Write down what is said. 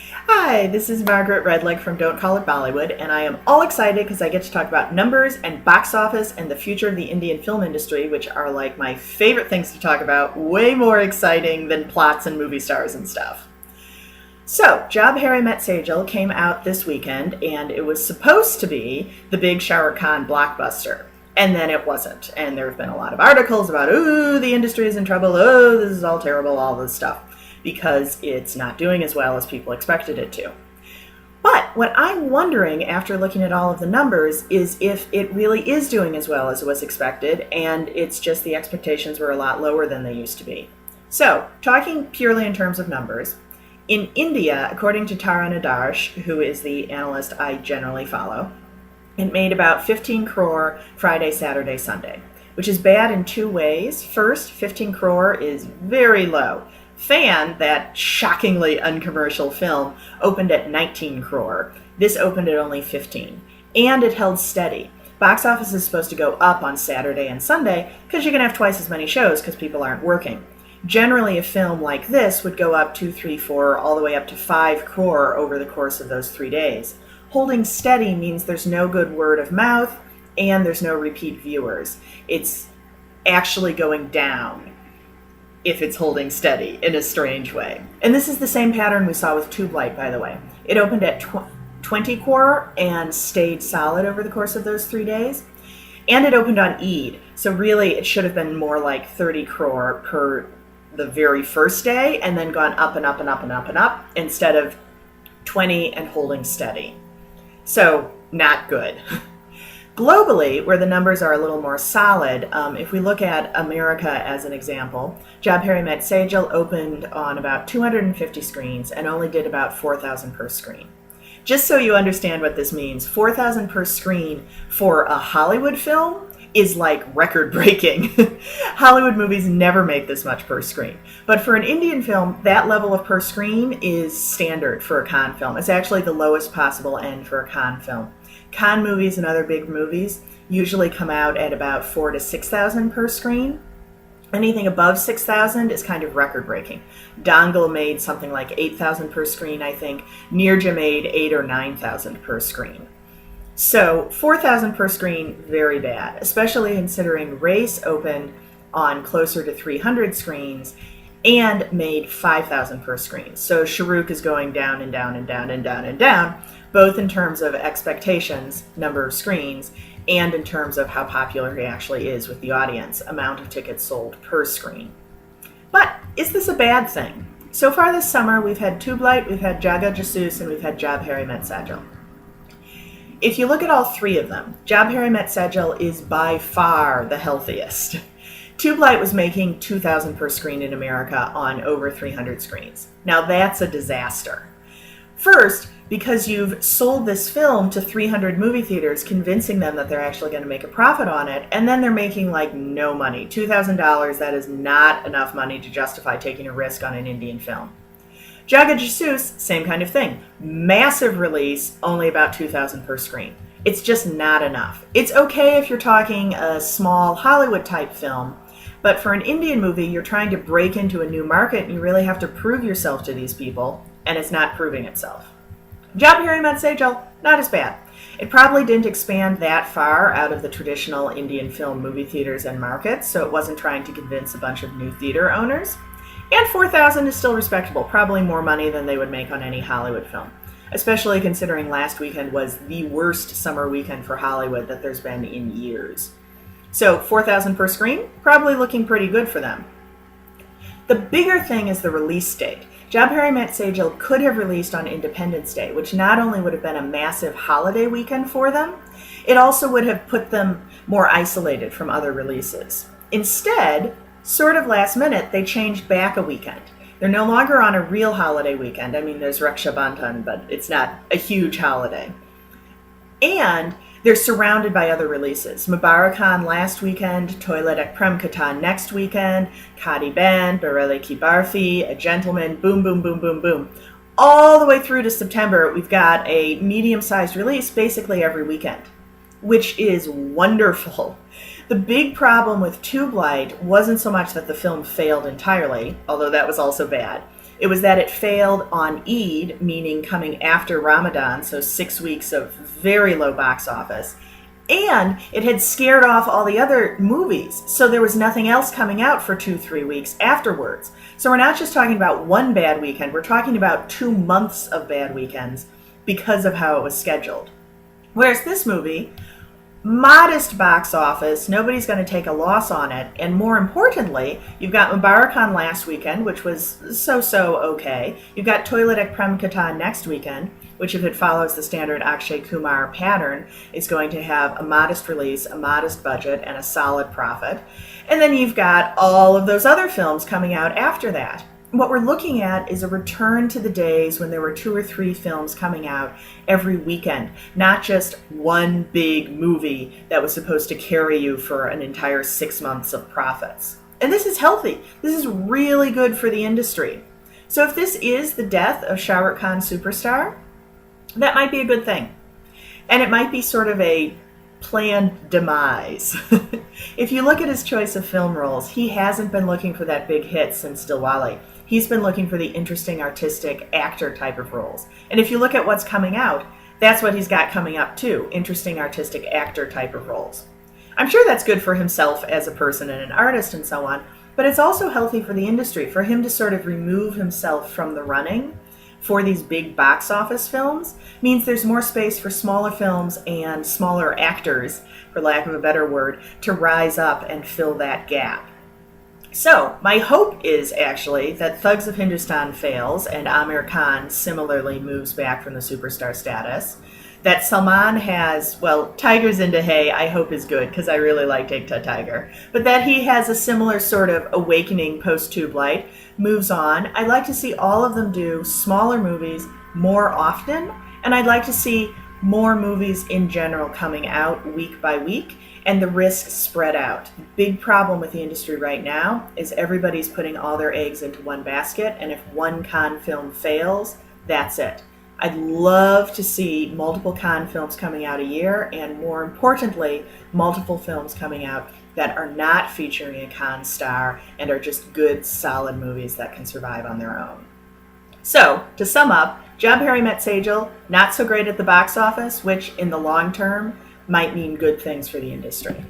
Hi, this is Margaret Redleg from Don't Call It Bollywood, and I am all excited because I get to talk about numbers and box office and the future of the Indian film industry, which are like my favorite things to talk about, way more exciting than plots and movie stars and stuff. So, Jab Harry Met Sejal came out this weekend, and it was supposed to be the big Shah Rukh Khan blockbuster. And then it wasn't. And there have been a lot of articles about, ooh, the industry is in trouble, oh, this is all terrible, all this stuff, because it's not doing as well as people expected it to. But what I'm wondering after looking at all of the numbers is if it really is doing as well as was expected, and it's just the expectations were a lot lower than they used to be. So, talking purely in terms of numbers, in India, according to Taran Adarsh, who is the analyst I generally follow, it made about 15 crore Friday, Saturday, Sunday, which is bad in two ways. First, 15 crore is very low. Fan, that shockingly uncommercial film, opened at 19 crore. This opened at only 15. And it held steady. Box office is supposed to go up on Saturday and Sunday because you can have twice as many shows because people aren't working. Generally, a film like this would go up 2, 3, 4, all the way up to 5 crore over the course of those 3 days. Holding steady means there's no good word of mouth and there's no repeat viewers. It's actually going down if it's holding steady in a strange way. And this is the same pattern we saw with Tube Light, by the way. It opened at 20 crore and stayed solid over the course of those 3 days. And it opened on Eid, so really it should have been more like 30 crore per the very first day, and then gone up and up and up and up and up, instead of 20 and holding steady. So, not good. Globally, where the numbers are a little more solid, if we look at America as an example, Jab Harry Met Sejal opened on about 250 screens and only did about 4,000 per screen. Just so you understand what this means, 4,000 per screen for a Hollywood film is like record-breaking. Hollywood movies never make this much per screen. But for an Indian film, that level of per screen is standard for a Khan film. It's actually the lowest possible end for a Khan film. Khan movies and other big movies usually come out at about 4,000 to 6,000 per screen. Anything above 6,000 is kind of record-breaking. Dangal made something like 8,000 per screen, I think. Nirja made 8,000 or 9,000 per screen. So 4,000 per screen, very bad, especially considering Race opened on closer to 300 screens and made 5,000 per screen. So Shah Rukh is going down and down and down and down and down, both in terms of expectations, number of screens, and in terms of how popular he actually is with the audience, amount of tickets sold per screen. But is this a bad thing? So far this summer, we've had Tube Light, we've had Jaga Jasoos, and we've had Jab Harry Met Sejal. If you look at all three of them, Jab Harry Met Sejal is by far the healthiest. Tube Light was making 2,000 per screen in America on over 300 screens. Now that's a disaster. First, because you've sold this film to 300 movie theaters, convincing them that they're actually going to make a profit on it, and then they're making like no money. $2,000, that is not enough money to justify taking a risk on an Indian film. Jaga Jasoos, same kind of thing. Massive release, only about 2,000 per screen. It's just not enough. It's okay if you're talking a small Hollywood-type film, but for an Indian movie, you're trying to break into a new market, and you really have to prove yourself to these people, and it's not proving itself. Jab Harry Met Sejal, not as bad. It probably didn't expand that far out of the traditional Indian film movie theaters and markets, so it wasn't trying to convince a bunch of new theater owners. And 4,000 is still respectable, probably more money than they would make on any Hollywood film, especially considering last weekend was the worst summer weekend for Hollywood that there's been in years. So 4,000 per screen, probably looking pretty good for them. The bigger thing is the release date. Jab Harry Met Sejal could have released on Independence Day, which not only would have been a massive holiday weekend for them, it also would have put them more isolated from other releases. Instead, sort of last minute, they changed back a weekend. They're no longer on a real holiday weekend. I mean, there's Raksha Bandhan, but it's not a huge holiday. And they're surrounded by other releases. Mubarak Khan last weekend, Toilet Ek Prem Katan next weekend, Kadi Band, Bareli Ki Barfi, A Gentleman, boom, boom, boom, boom, boom. All the way through to September, we've got a medium-sized release basically every weekend, which is wonderful. The big problem with Tube Light wasn't so much that the film failed entirely, although that was also bad. It was that it failed on Eid, meaning coming after Ramadan, so 6 weeks of very low box office. And it had scared off all the other movies, so there was nothing else coming out for 2-3 weeks afterwards. So we're not just talking about one bad weekend, we're talking about 2 months of bad weekends because of how it was scheduled. Whereas this movie, modest box office, nobody's going to take a loss on it, and more importantly, you've got Mubarak on last weekend, which was so okay. You've got Toilet Ek Prem Katan next weekend, which, if it follows the standard Akshay Kumar pattern, is going to have a modest release, a modest budget, and a solid profit. And then you've got all of those other films coming out after that. What we're looking at is a return to the days when there were 2 or 3 films coming out every weekend, not just one big movie that was supposed to carry you for an entire 6 months of profits. And this is healthy. This is really good for the industry. So if this is the death of Shah Rukh Khan superstar, that might be a good thing. And it might be sort of a planned demise. If you look at his choice of film roles, he hasn't been looking for that big hit since Dilwale. He's been looking for the interesting artistic actor type of roles. And if you look at what's coming out, that's what he's got coming up too, interesting artistic actor type of roles. I'm sure that's good for himself as a person and an artist and so on, but it's also healthy for the industry, for him to sort of remove himself from the running for these big box office films. Means there's more space for smaller films and smaller actors, for lack of a better word, to rise up and fill that gap. So, my hope is actually that Thugs of Hindustan fails and Amir Khan similarly moves back from the superstar status. That Salman has, well, Tiger Zinda Hai I hope is good because I really like Ekta Tiger. But that he has a similar sort of awakening post-Tube Light, moves on. I'd like to see all of them do smaller movies more often, and I'd like to see more movies in general coming out week by week, and the risks spread out. The big problem with the industry right now is everybody's putting all their eggs into one basket, and if one Cannes film fails, that's it. I'd love to see multiple Cannes films coming out a year, and more importantly, multiple films coming out that are not featuring a Cannes star and are just good, solid movies that can survive on their own. So, to sum up, Jab Harry Met Sejal, not so great at the box office, which in the long term might mean good things for the industry.